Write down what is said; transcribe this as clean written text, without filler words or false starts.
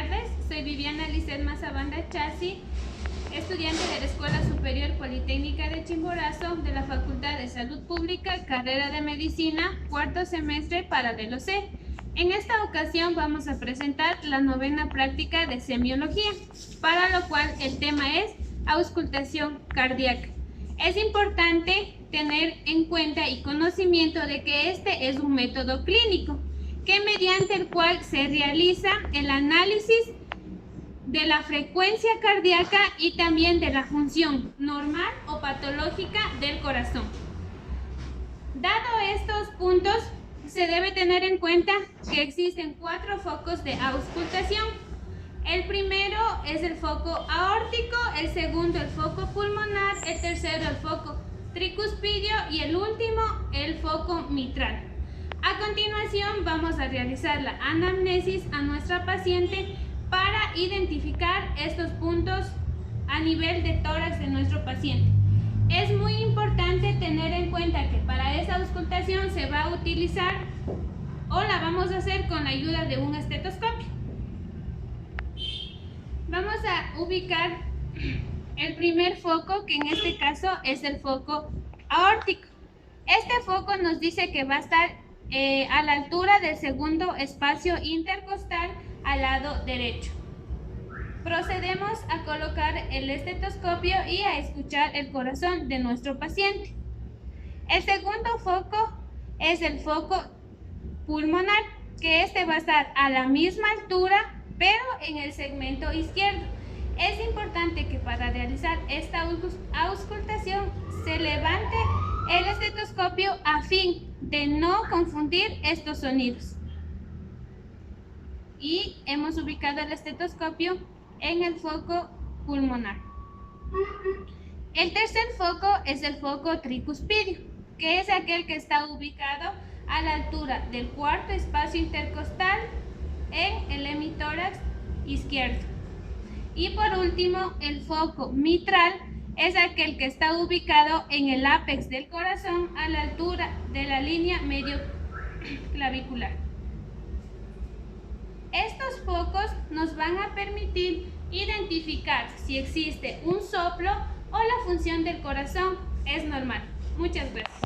tardes, soy Viviana Lizeth Mazabanda Chasi, estudiante de la Escuela Superior Politécnica de Chimborazo de la Facultad de Salud Pública, carrera de Medicina, cuarto semestre, paralelo C. En esta ocasión vamos a presentar la novena práctica de semiología, para lo cual el tema es auscultación cardíaca. Es importante tener en cuenta y conocimiento de que este es un método clínico, que mediante el cual se realiza el análisis de la frecuencia cardíaca y también de la función normal o patológica del corazón. Dado estos puntos, se debe tener en cuenta que existen 4 focos de auscultación. El primero es el foco aórtico, el segundo el foco pulmonar, el tercero el foco tricuspidio y el último el foco mitral. A continuación vamos a realizar la anamnesis a nuestra paciente para identificar estos puntos a nivel de tórax de nuestro paciente. Es muy importante tener en cuenta que para esa auscultación se va a utilizar o la vamos a hacer con la ayuda de un estetoscopio. Vamos a ubicar el primer foco, que en este caso es el foco aórtico. Este foco nos dice que va a estar a la altura del segundo espacio intercostal al lado derecho. Procedemos a colocar el estetoscopio y a escuchar el corazón de nuestro paciente. El segundo foco es el foco pulmonar, que este va a estar a la misma altura, pero en el segmento izquierdo. Es importante que para realizar esta auscultación se levante el estetoscopio a fin de no confundir estos sonidos. Y hemos ubicado el estetoscopio en el foco pulmonar. El tercer foco es el foco tricuspidio, que es aquel que está ubicado a la altura del cuarto espacio intercostal en el hemitórax izquierdo. Y por último, el foco mitral es aquel que está ubicado en el ápex del corazón a la altura de la línea medio clavicular. Estos focos nos van a permitir identificar si existe un soplo o la función del corazón es normal. Muchas gracias.